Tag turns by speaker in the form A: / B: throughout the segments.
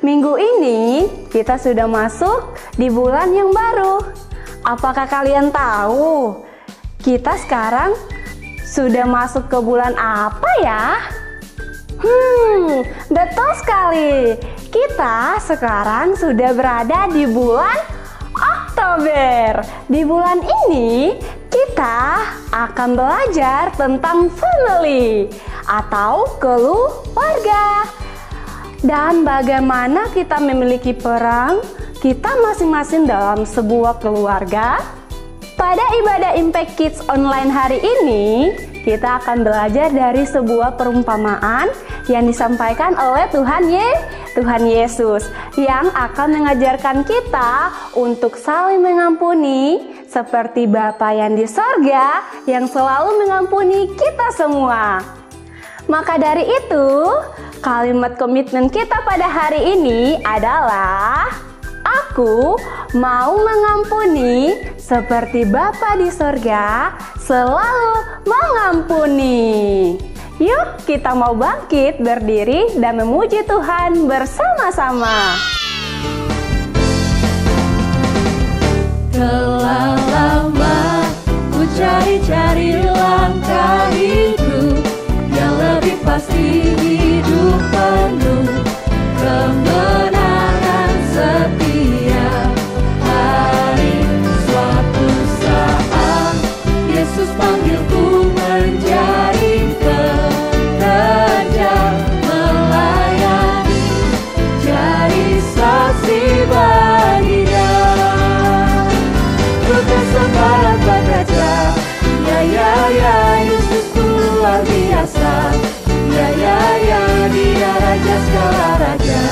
A: Minggu ini kita sudah masuk di bulan yang baru. Apakah kalian tahu kita sekarang sudah masuk ke bulan apa ya? Betul sekali. Kita sekarang sudah berada di bulan Oktober. Di bulan ini kita akan belajar tentang family atau keluarga. Dan bagaimana kita memiliki peran kita masing-masing dalam sebuah keluarga. Pada ibadah Impact Kids Online hari ini, kita akan belajar dari sebuah perumpamaan yang disampaikan oleh Tuhan Yesus yang akan mengajarkan kita untuk saling mengampuni seperti Bapa yang di sorga yang selalu mengampuni kita semua. Maka dari itu, kalimat komitmen kita pada hari ini adalah aku mau mengampuni seperti Bapa di sorga selalu mengampuni. Yuk kita mau bangkit, berdiri dan memuji Tuhan bersama-sama.
B: Telah lama ku cari-cari langkah hidup yang lebih pasti, hidup penuh kemenangan setiap hari. Suatu saat Yesus panggilku menjadi pekerja, melayani, jadi saksi bagi-Nya. Ku tersebaran bekerja, ya Yesusku luar biasa. Ya Dia Raja segala raja.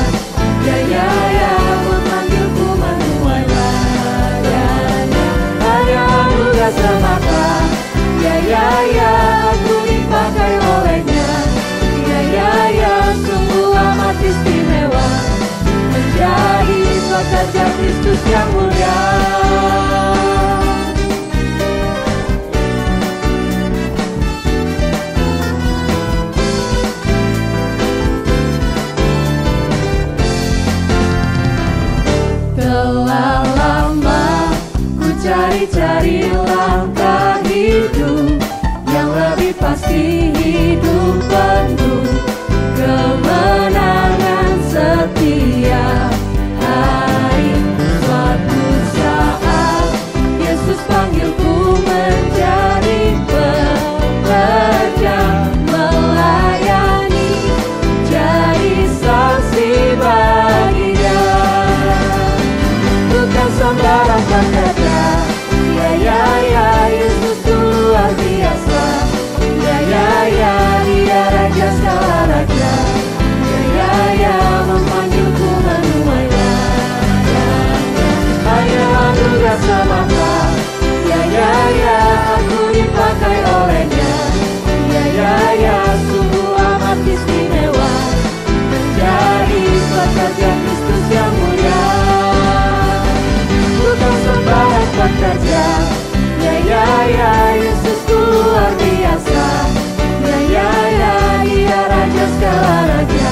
B: Ya memanggilku menuai ladanya. Hanya anugerah semata. Ya aku dipakai oleh-Nya. Ya sungguh amat istimewa menjadi pekerja Kristus yang mulia. Telah lama ku cari-cari langkah hidup yang lebih pasti, hidup penuh kemenangan setiap hari. Suatu saat Yesus panggilku menjadi pekerja, melayani, jadi saksi bagi-Nya. Bukan sembarang pekerja, ya Yesus luar biasa. Ya Dia Raja segala raja. Ya memanggilku menuai ladanya. Hanya anugerah semata. Ya aku dipakai oleh-Nya. Ya sungguh amat istimewa menjadi pekerja Kristus yang mulia. Bukan sembarang pekerja, ya Yesusku luar biasa. Ya Dia Raja segala raja.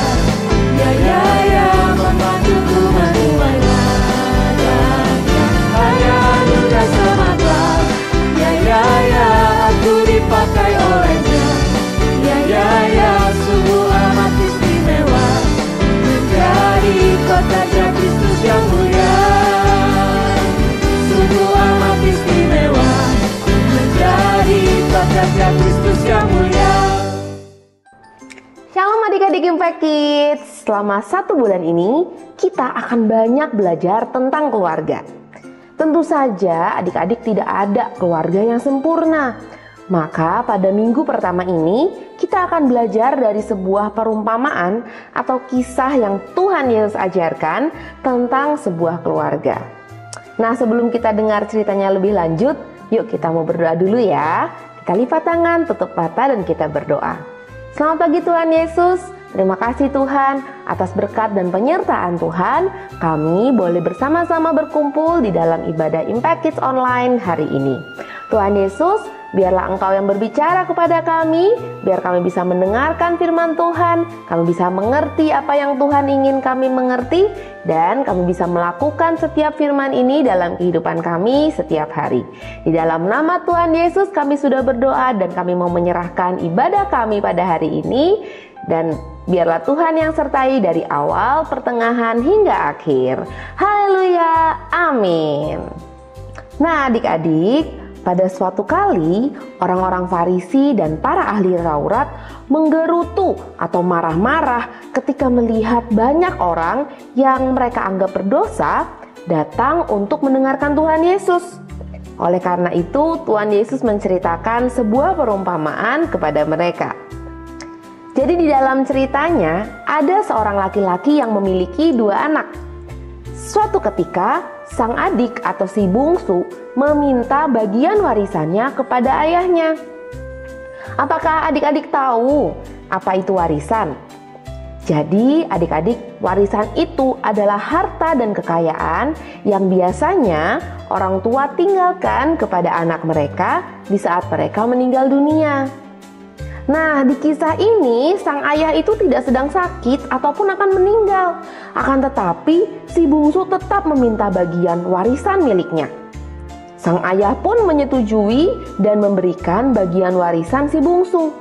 B: Ya memanggilku menuai ladanya. Hanya anugerah semata. Ya aku dipakai oleh-Nya. Ya sungguh amat istimewa menjadi pekerja Kristus yang mulia. Sungguh amat istimewa menjadi pekerja Kristus yang mulia.
C: Shalom adik-adik Impact Kids. Selama 1 bulan ini kita akan banyak belajar tentang keluarga. Tentu saja adik-adik tidak ada keluarga yang sempurna. Maka pada minggu pertama ini kita akan belajar dari sebuah perumpamaan atau kisah yang Tuhan Yesus ajarkan tentang sebuah keluarga. Nah, sebelum kita dengar ceritanya lebih lanjut, yuk kita mau berdoa dulu ya. Kita lipat tangan, tutup mata dan kita berdoa. Selamat pagi Tuhan Yesus. Terima kasih Tuhan atas berkat dan penyertaan Tuhan. Kami boleh bersama-sama berkumpul di dalam ibadah Impact Kids Online hari ini. Tuhan Yesus, biarlah Engkau yang berbicara kepada kami, biar kami bisa mendengarkan firman Tuhan, kami bisa mengerti apa yang Tuhan ingin kami mengerti, dan kami bisa melakukan setiap firman ini dalam kehidupan kami setiap hari. Di dalam nama Tuhan Yesus kami sudah berdoa dan kami mau menyerahkan ibadah kami pada hari ini, dan biarlah Tuhan yang sertai dari awal, pertengahan, hingga akhir. Haleluya, amin. Nah adik-adik, pada suatu kali orang-orang Farisi dan para ahli Taurat menggerutu atau marah-marah ketika melihat banyak orang yang mereka anggap berdosa datang untuk mendengarkan Tuhan Yesus. Oleh karena itu Tuhan Yesus menceritakan sebuah perumpamaan kepada mereka. Jadi di dalam ceritanya ada seorang laki-laki yang memiliki 2 anak. Suatu ketika sang adik atau si bungsu meminta bagian warisannya kepada ayahnya. Apakah adik-adik tahu apa itu warisan? Jadi adik-adik, warisan itu adalah harta dan kekayaan yang biasanya orang tua tinggalkan kepada anak mereka di saat mereka meninggal dunia. Nah, di kisah ini sang ayah itu tidak sedang sakit ataupun akan meninggal. Akan tetapi si bungsu tetap meminta bagian warisan miliknya. Sang ayah pun menyetujui dan memberikan bagian warisan si bungsu.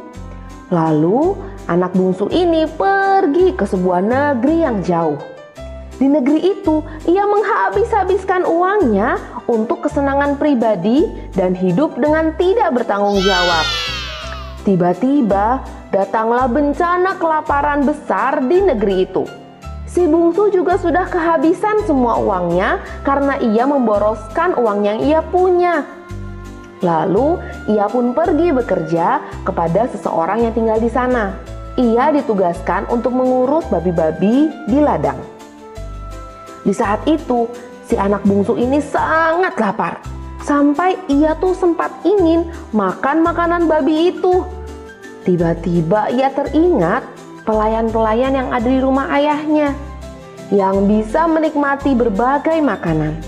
C: Lalu anak bungsu ini pergi ke sebuah negeri yang jauh. Di negeri itu ia menghabis-habiskan uangnya untuk kesenangan pribadi dan hidup dengan tidak bertanggung jawab. Tiba-tiba datanglah bencana kelaparan besar di negeri itu. Si bungsu juga sudah kehabisan semua uangnya karena ia memboroskan uang yang ia punya. Lalu ia pun pergi bekerja kepada seseorang yang tinggal di sana. Ia ditugaskan untuk mengurus babi-babi di ladang. Di saat itu si anak bungsu ini sangat lapar. Sampai ia tuh sempat ingin makan makanan babi itu. Tiba-tiba ia teringat pelayan-pelayan yang ada di rumah ayahnya yang bisa menikmati berbagai makanan.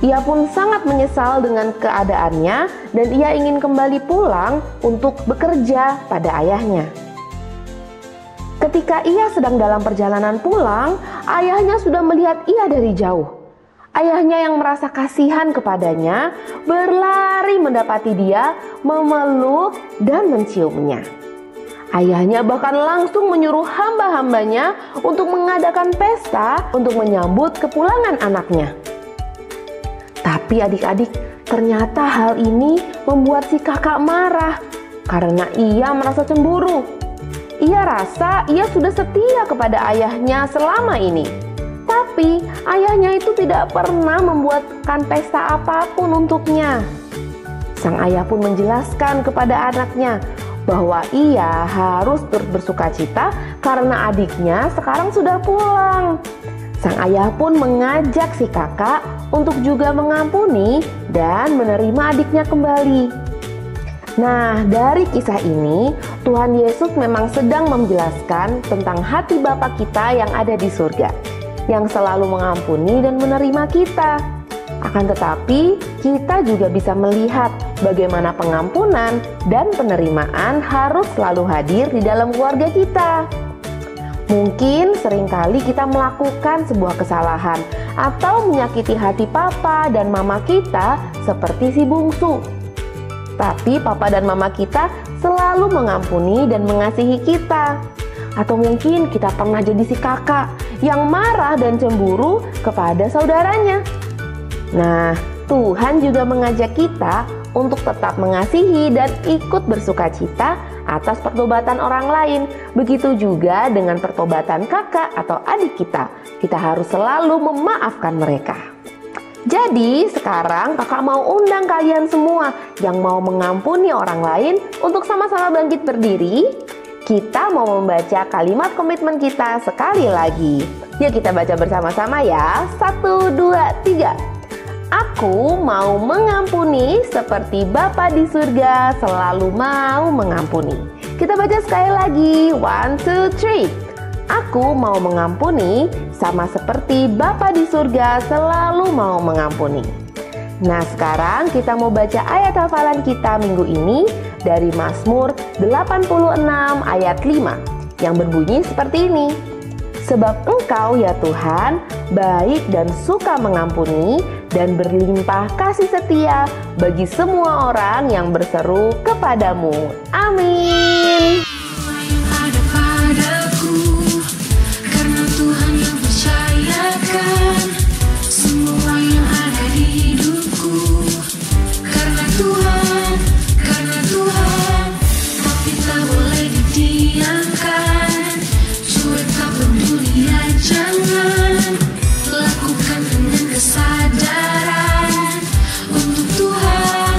C: Ia pun sangat menyesal dengan keadaannya dan ia ingin kembali pulang untuk bekerja pada ayahnya. Ketika ia sedang dalam perjalanan pulang, ayahnya sudah melihat ia dari jauh. Ayahnya yang merasa kasihan kepadanya berlari mendapati dia, memeluk dan menciumnya. Ayahnya bahkan langsung menyuruh hamba-hambanya untuk mengadakan pesta untuk menyambut kepulangan anaknya. Tapi adik-adik, ternyata hal ini membuat si kakak marah karena ia merasa cemburu. Ia rasa ia sudah setia kepada ayahnya selama ini. Tapi ayahnya itu tidak pernah membuatkan pesta apapun untuknya. Sang ayah pun menjelaskan kepada anaknya bahwa ia harus turut bersuka cita karena adiknya sekarang sudah pulang. Sang ayah pun mengajak si kakak untuk juga mengampuni dan menerima adiknya kembali. Nah, dari kisah ini Tuhan Yesus memang sedang menjelaskan tentang hati Bapa kita yang ada di surga, yang selalu mengampuni dan menerima kita. Akan tetapi, kita juga bisa melihat bagaimana pengampunan dan penerimaan harus selalu hadir di dalam keluarga kita. Mungkin seringkali kita melakukan sebuah kesalahan atau menyakiti hati papa dan mama kita seperti si bungsu. Tapi papa dan mama kita selalu mengampuni dan mengasihi kita. Atau mungkin kita pernah jadi si kakak yang marah dan cemburu kepada saudaranya. Nah, Tuhan juga mengajak kita untuk tetap mengasihi dan ikut bersuka cita atas pertobatan orang lain. Begitu juga dengan pertobatan kakak atau adik kita. Kita harus selalu memaafkan mereka. Jadi sekarang kakak mau undang kalian semua yang mau mengampuni orang lain untuk sama-sama bangkit berdiri. Kita mau membaca kalimat komitmen kita sekali lagi. Yuk kita baca bersama-sama ya. 1, 2, 3. Aku mau mengampuni seperti Bapa di surga selalu mau mengampuni. Kita baca sekali lagi. 1, 2, 3. Aku mau mengampuni sama seperti Bapa di surga selalu mau mengampuni. Nah, sekarang kita mau baca ayat hafalan kita minggu ini dari Mazmur 86 ayat 5 yang berbunyi seperti ini. Sebab Engkau ya Tuhan, baik dan suka mengampuni dan berlimpah kasih setia bagi semua orang yang berseru kepadamu. Amin.
B: Ada padaku, karena Tuhan yang percayakan semua yang ada di hidupku. Karena Tuhan, tapi tak boleh didiamkan. Cuek tak peduli ya jangan, lakukan dengan kesadaran. Untuk Tuhan,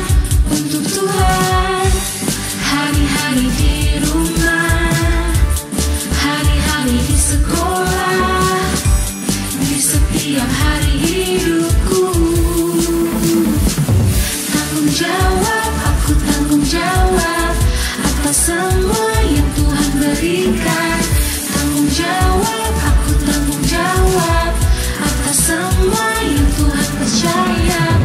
B: hari-hari di rumah, hari-hari di sekolah, di setiap hari hidupku. Tanggung jawab, aku tanggung jawab atas semua yang Tuhan berikan. Tanggung jawab, aku tanggung jawab atas semua yang Tuhan percayakan.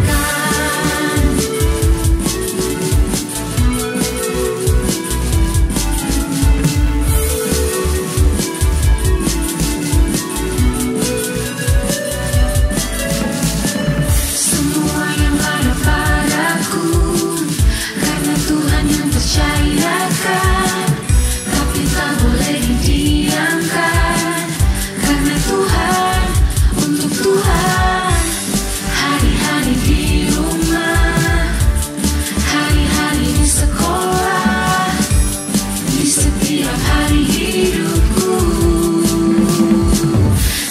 B: Semua yang ada padaku, karena Tuhan yang percayakan, tapi tak boleh didiamkan. Karena Tuhan, untuk Tuhan, hari-hari di rumah, hari-hari di sekolah, di setiap hari hidupku.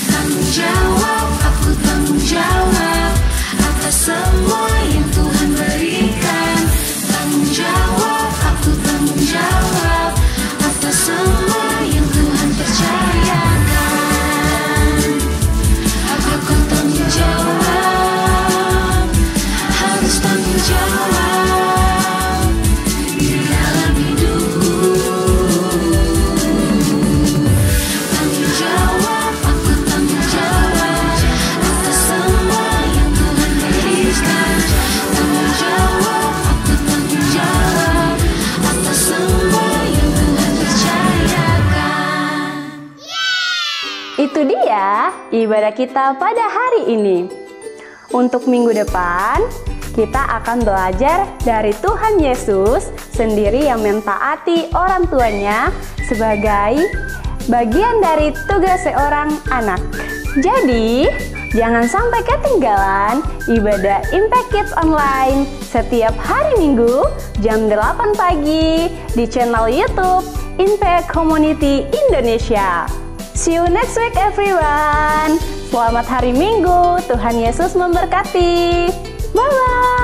B: Tanggung jawab, aku tanggung jawab atas semua yang Tuhan berikan. Tanggung jawab, aku tanggung jawab atas semua yang Tuhan percayakan. Aku tanggung jawab, harus tanggung jawab di dalam hidupku. Tanggung jawab, aku tanggung jawab atas semua yang Tuhan berikan. Tanggung jawab, aku tanggung jawab atas semua yang Tuhan percayakan.
A: Itu dia ibadah kita pada hari ini. Untuk minggu depan, kita akan belajar dari Tuhan Yesus sendiri yang mentaati orang tuanya sebagai bagian dari tugas seorang anak. Jadi, jangan sampai ketinggalan ibadah Impact Kids Online setiap hari Minggu jam 8 pagi di channel YouTube Impact Community Indonesia. See you next week everyone. Selamat hari Minggu, Tuhan Yesus memberkati. Bye-bye.